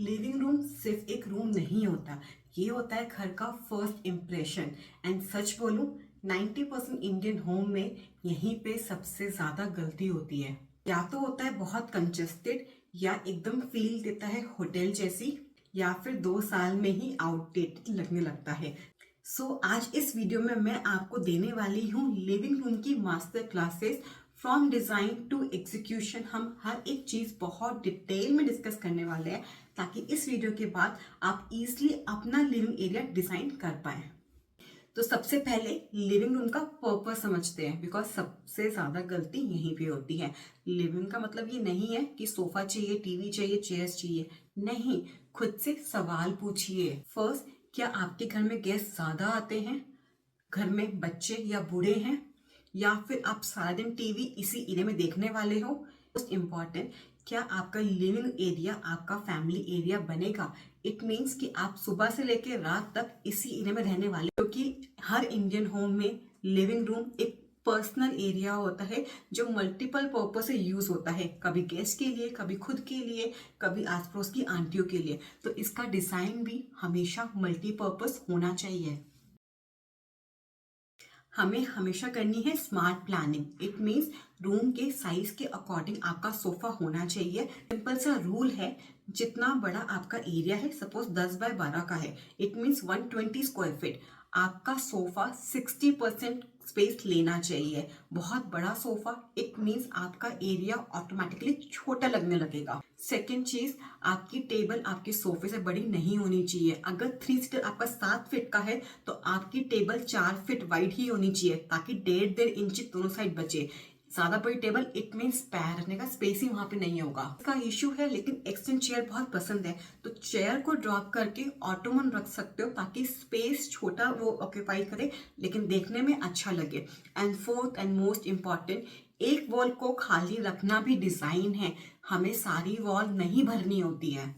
Living room सिर्फ एक room नहीं होता, ये होता है घर का फर्स्ट इम्प्रेशन। एंड सच बोलूं, 90% इंडियन होम में यहीं पे सबसे ज्यादा गलती होती है। या तो होता है बहुत कंजेस्टेड, या एकदम फील देता है होटल जैसी, या फिर 2 साल में ही आउटडेटेड लगने लगता है। आज इस वीडियो में मैं आपको देने वाली हूँ लिविंग रूम की master classes from design to execution. हम हर एक चीज बहुत डिटेल में डिस्कस करने वाले हैं ताकि इस वीडियो के बाद आप इजीली अपना लिविंग एरिया डिजाइन कर पाए। तो सबसे पहले लिविंग रूम का पर्पस समझते हैं, बिकॉज सबसे ज्यादा गलती यहीं पे होती है। लिविंग का मतलब ये नहीं है कि सोफा चाहिए, टीवी चाहिए, चेयर्स चाहिए। नहीं, खुद से सवाल पूछिए। फर्स्ट, क्या आपके घर में गेस्ट ज्यादा आते हैं? घर में बच्चे या बूढ़े हैं? या फिर आप सारा दिन टीवी इसी एरिया में देखने वाले हो? मोस्ट इम्पॉर्टेंट, क्या आपका लिविंग एरिया आपका फैमिली एरिया बनेगा? इट मीन्स कि आप सुबह से लेकर रात तक इसी एरिया में रहने वाले, क्योंकि हर इंडियन होम में लिविंग रूम एक पर्सनल एरिया होता है जो मल्टीपल पर्पस से यूज होता है, कभी गेस्ट के लिए, कभी खुद के लिए, कभी आस पड़ोस की आंटियों के लिए। तो इसका डिजाइन भी हमेशा मल्टीपर्पस होना चाहिए। हमें हमेशा करनी है smart planning. It means room के साइज के अकॉर्डिंग आपका सोफा होना चाहिए। सिंपल सा रूल है, जितना बड़ा आपका एरिया है, सपोज 10x12 का है, इट मीन्स 120 स्क्वायर फीट, आपका सोफा 60% स्पेस लेना चाहिए। बहुत बड़ा सोफा, इट मीन्स आपका एरिया ऑटोमेटिकली छोटा लगने लगेगा। सेकेंड चीज, आपकी टेबल आपके सोफे से बड़ी नहीं होनी चाहिए। अगर 3 सीटर आपका 7 फीट का है तो आपकी टेबल 4 फीट वाइड ही होनी चाहिए, ताकि 1.5-1.5 इंच दोनों साइड बचे। ज्यादा बड़ी टेबल, इट मीन्स पैर रखने का स्पेस ही वहां पे नहीं होगा। इसका इश्यू है, लेकिन एक्सटेंड चेयर बहुत पसंद है, तो चेयर को ड्रॉप करके ऑटोमन रख सकते हो ताकि स्पेस छोटा वो ऑक्यूपाई करे लेकिन देखने में अच्छा लगे। And fourth and most important, एक वॉल को खाली रखना भी डिजाइन है, हमें सारी वॉल नहीं भरनी होती है।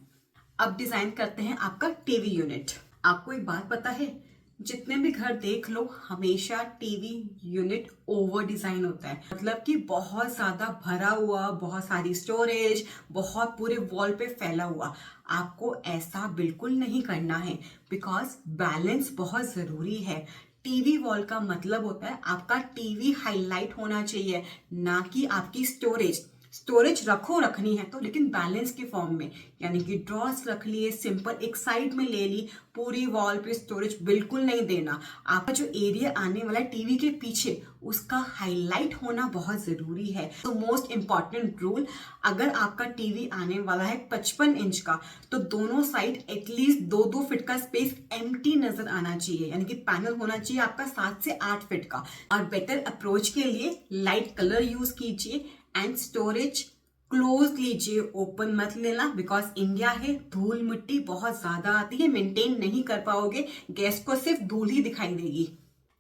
अब डिजाइन करते हैं आपका टीवी यूनिट। आपको एक बात पता है, जितने भी घर देख लो, हमेशा टीवी यूनिट ओवर डिजाइन होता है। मतलब कि बहुत ज्यादा भरा हुआ, बहुत सारी स्टोरेज, बहुत पूरे वॉल पे फैला हुआ। आपको ऐसा बिल्कुल नहीं करना है, बिकॉज बैलेंस बहुत जरूरी है। टीवी वॉल का मतलब होता है आपका टीवी हाईलाइट होना चाहिए, ना कि आपकी स्टोरेज। स्टोरेज रखो, रखनी है तो, लेकिन बैलेंस के फॉर्म में, यानी कि ड्रॉर्स रख लिए, सिंपल एक साइड में ले ली, पूरी वॉल पे स्टोरेज बिल्कुल नहीं देना। आपका जो एरिया आने वाला है टीवी के पीछे, उसका हाईलाइट होना बहुत जरूरी है। तो मोस्ट इंपॉर्टेंट रूल, अगर आपका टीवी आने वाला है 55 इंच का, तो दोनों साइड एटलीस्ट 2-2 फीट का स्पेस एम्प्टी नजर आना चाहिए, यानी कि पैनल होना चाहिए आपका 7 से 8 फीट का। और बेटर अप्रोच के लिए लाइट कलर यूज कीजिए एंड स्टोरेज क्लोज लीजिए, ओपन मत लेना, बिकॉज इंडिया है, धूल मिट्टी बहुत ज्यादा आती है, मेंटेन नहीं कर पाओगे, गेस्ट को सिर्फ धूल ही दिखाई देगी।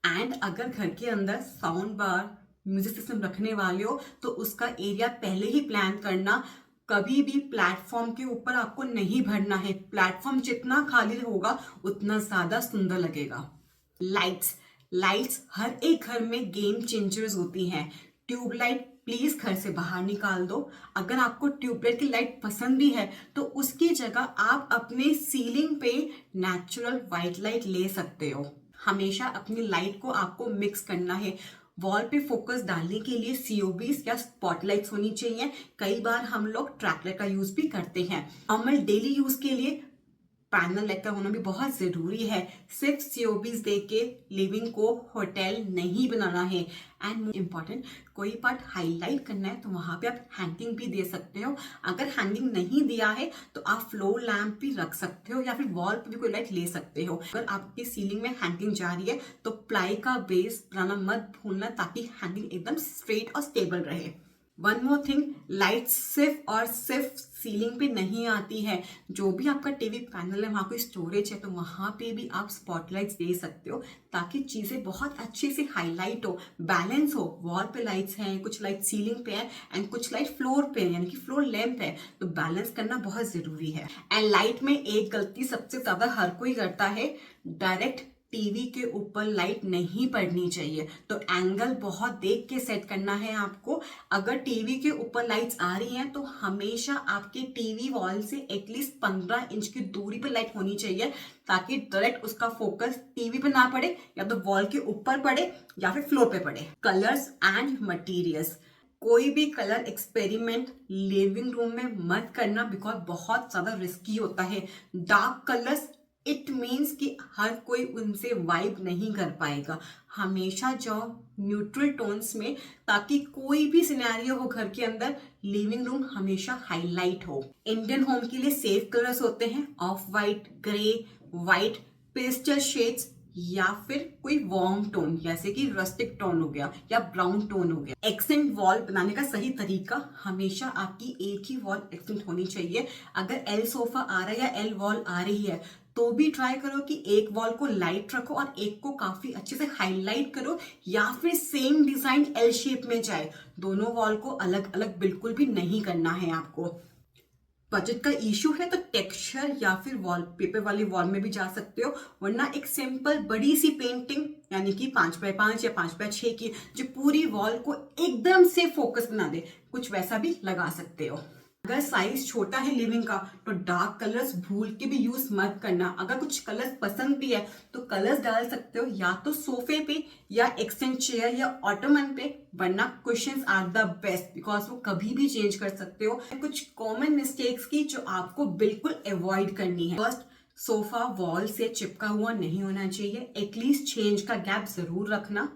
एंड अगर घर के अंदर साउंड बार, म्यूजिक सिस्टम रखने वाले हो तो उसका एरिया पहले ही प्लान करना। कभी भी प्लेटफॉर्म के ऊपर आपको नहीं भरना है, प्लेटफॉर्म जितना खाली होगा उतना ज्यादा सुंदर लगेगा। लाइट्स, लाइट्स हर एक घर में गेम चेंजर्स होती हैं। ट्यूबलाइट प्लीज घर से बाहर निकाल दो। अगर आपको ट्यूबलाइट की लाइट पसंद भी है तो उसकी जगह आप अपने सीलिंग पे नेचुरल व्हाइट लाइट ले सकते हो। हमेशा अपनी लाइट को आपको मिक्स करना है। वॉल पे फोकस डालने के लिए सीओबीज या स्पॉटलाइट्स होनी चाहिए। कई बार हम लोग ट्रैकलाइट का यूज भी करते हैं। नॉर्मल डेली यूज के लिए पैनल लाइट का होना भी बहुत जरूरी है। सिर्फ सीओबीज दे के लिविंग को होटल नहीं बनाना है। एंड मोस्ट इम्पॉर्टेंट, कोई पार्ट हाईलाइट करना है तो वहां पे आप हैंगिंग भी दे सकते हो। अगर हैंगिंग नहीं दिया है तो आप फ्लोर लैंप भी रख सकते हो, या फिर वॉल पे भी कोई लाइट ले सकते हो। अगर आपकी सीलिंग में हैंगिंग जा रही है तो प्लाई का बेस बनाना मत भूलना, ताकि हैंगिंग एकदम स्ट्रेट और स्टेबल रहे। वन मोर थिंग, लाइट सिर्फ और सिर्फ सीलिंग पे नहीं आती है। जो भी आपका टीवी पैनल है, वहां कोई स्टोरेज है तो वहां पे भी आप स्पॉटलाइट्स दे सकते हो, ताकि चीजें बहुत अच्छे से हाईलाइट हो, बैलेंस हो। वॉल पे लाइट्स हैं, कुछ लाइट सीलिंग पे है एंड कुछ लाइट फ्लोर पे है, यानी कि फ्लोर लैंप है, तो बैलेंस करना बहुत जरूरी है। एंड लाइट में एक गलती सबसे ज्यादा हर कोई करता है, डायरेक्ट टीवी के ऊपर लाइट नहीं पड़नी चाहिए, तो एंगल बहुत देख के सेट करना है आपको। अगर टीवी के ऊपर लाइट्स आ रही हैं तो हमेशा आपके टीवी वॉल से एटलीस्ट 15 इंच की दूरी पर लाइट होनी चाहिए, ताकि डायरेक्ट उसका फोकस टीवी पे ना पड़े, या तो वॉल के ऊपर पड़े या फिर फ्लोर पे पड़े। कलर्स एंड मटेरियल्स, कोई भी कलर एक्सपेरिमेंट लिविंग रूम में मत करना, बिकॉज बहुत ज्यादा रिस्की होता है। डार्क कलर्स इट मीन्स कि हर कोई उनसे वाइब नहीं कर पाएगा। हमेशा जाओ न्यूट्रल टोन्स में, ताकि कोई भी सिनेरियो हो घर के अंदर, लिविंग रूम हमेशा हाईलाइट हो। इंडियन होम के लिए सेफ कलर्स होते हैं of white, grey, white, pastel shades, या फिर कोई वार्म टोन जैसे कि रस्टिक टोन हो गया या ब्राउन टोन हो गया। एक्सेंट वॉल बनाने का सही तरीका, हमेशा आपकी एक ही वॉल एक्सेंट होनी चाहिए। अगर एल सोफा आ रहा है या एल वॉल आ रही है तो भी ट्राई करो कि एक वॉल को लाइट रखो और एक को काफी अच्छे से हाईलाइट करो, या फिर सेम डिजाइन एल शेप में जाए। दोनों वॉल को अलग अलग बिल्कुल भी नहीं करना है आपको। बजट का इशू है तो टेक्सचर या फिर वॉलपेपर वाली वॉल में भी जा सकते हो, वरना एक सिंपल बड़ी सी पेंटिंग यानी कि 5x5 या 5x6 की जो पूरी वॉल को एकदम से फोकस बना दे, कुछ वैसा भी लगा सकते हो। अगर साइज छोटा है लिविंग का तो डार्क कलर्स भूल के भी यूज मत करना। अगर कुछ कलर्स पसंद भी है तो कलर्स डाल सकते हो या तो सोफे पे या एक्सटेंड चेयर या ऑटोमन पे, वरना cushions are the best because वो कभी भी चेंज कर सकते हो। कुछ कॉमन मिस्टेक्स की जो आपको बिल्कुल अवॉइड करनी है। फर्स्ट, सोफा वॉल से चिपका हुआ नहीं होना चाहिए, एटलीस्ट 6 इंच का गैप जरूर रखना।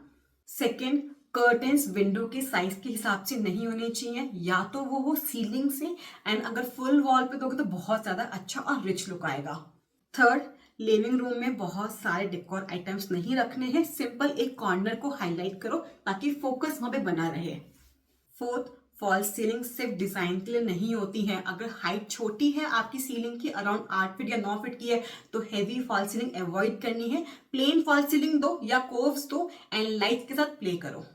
सेकेंड, कर्टेन्स विंडो के साइज के हिसाब से नहीं होने चाहिए, या तो वो हो सीलिंग से, एंड अगर फुल वॉल पे दोगे तो बहुत ज्यादा अच्छा और रिच लुक आएगा। थर्ड, लिविंग रूम में बहुत सारे डेकोर आइटम्स नहीं रखने हैं, सिंपल एक कॉर्नर को हाईलाइट करो ताकि फोकस वहां पे बना रहे। फोर्थ, फॉल्स सीलिंग सिर्फ डिजाइन के लिए नहीं होती है। अगर हाइट छोटी है आपकी सीलिंग की, अराउंड 8 फीट या 9 फीट की है, तो हैवी फॉल्स सीलिंग अवॉइड करनी है। प्लेन फॉल्स सीलिंग दो या कोव्स दो एंड लाइट के साथ प्ले करो।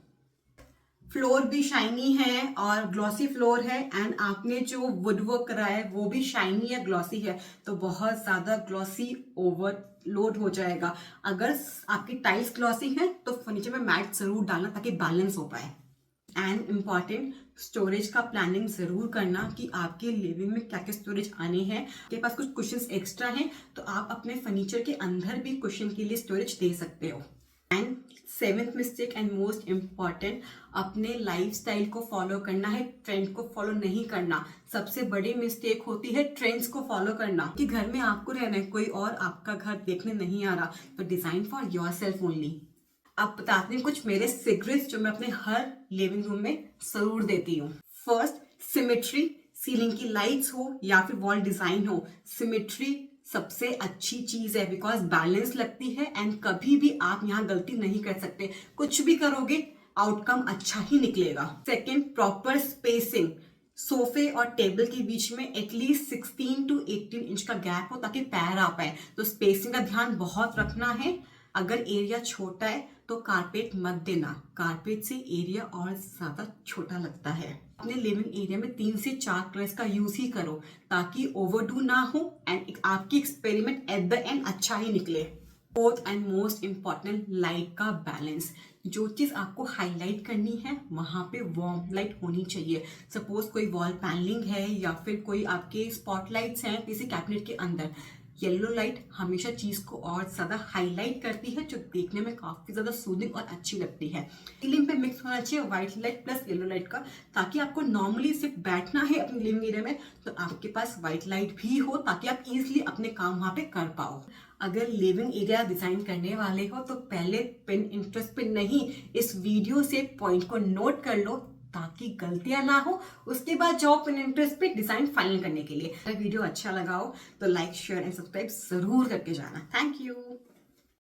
फ्लोर भी शाइनी है और ग्लॉसी फ्लोर है, एंड आपने जो वुड वर्क करा है वो भी शाइनी या ग्लॉसी है, तो बहुत ज्यादा ग्लॉसी ओवरलोड हो जाएगा। अगर आपकी टाइल्स ग्लॉसी है तो फर्नीचर में मैट जरूर डालना ताकि बैलेंस हो पाए। एंड इम्पॉर्टेंट, स्टोरेज का प्लानिंग जरूर करना कि आपके लिविंग में क्या क्या स्टोरेज आने हैं। आपके पास कुछ कुशन्स एक्स्ट्रा हैं तो आप अपने फर्नीचर के अंदर भी कुशन के लिए स्टोरेज दे सकते हो। And seventh mistake and most important, अपने लाइफस्टाइल को फॉलो करना है, ट्रेंड को फॉलो नहीं करना। सबसे बड़ी मिस्टेक होती है ट्रेंड्स को फॉलो करना, कि घर में आपको रहना है, कोई और आपका घर देखने नहीं आ रहा, तो डिजाइन फॉर योरसेल्फ ओनली। अब बताते हैं कुछ मेरे सीक्रेट्स जो मैं अपने हर लिविंग रूम में जरूर देती हूँ। फर्स्ट, सिमेट्री, सीलिंग की लाइट्स हो या फिर वॉल डिजाइन हो, सिमेट्री सबसे अच्छी चीज है बिकॉज बैलेंस लगती है, एंड कभी भी आप यहाँ गलती नहीं कर सकते। कुछ भी करोगे आउटकम अच्छा ही निकलेगा। सेकेंड, प्रॉपर स्पेसिंग, सोफे और टेबल के बीच में एटलीस्ट 16 to 18 इंच का गैप हो ताकि पैर आ पाए, तो स्पेसिंग का ध्यान बहुत रखना है। अगर एरिया छोटा है तो कारपेट मत देना, कारपेट से एरिया और ज्यादा छोटा लगता है। अपने लिविंग एरिया में 3 से 4 कलर्स का यूज ही करो ताकि ओवरडू ना हो एंड आपकी एक्सपेरिमेंट एट द एंड अच्छा ही निकले। Fourth and most important, light का बैलेंस। जो चीज आपको हाईलाइट करनी है वहां पे वार्म लाइट होनी चाहिए। सपोज कोई वॉल पैनलिंग है या फिर कोई आपके स्पॉटलाइट्स हैं किसी कैबिनेट के अंदर, येलो लाइट हमेशा चीज को और ज्यादा हाईलाइट करती है, जो देखने में काफी ज्यादा सूदिंग और अच्छी लगती है। सीलिंग पे मिक्स होना चाहिए white light plus yellow light का, ताकि आपको नॉर्मली सिर्फ बैठना है अपने लिविंग एरिया में तो आपके पास व्हाइट लाइट भी हो, ताकि आप इजिली अपने काम वहां पे कर पाओ। अगर लिविंग एरिया डिजाइन करने वाले हो तो पहले पिन इंटरेस्ट पे नहीं, इस वीडियो से पॉइंट को नोट कर लो ताकि गलतियां ना हो, उसके बाद जाओ पिन इंटरेस्ट पे डिजाइन फाइनल करने के लिए। अगर वीडियो अच्छा लगा हो तो लाइक, शेयर एंड सब्सक्राइब जरूर करके जाना। Thank you.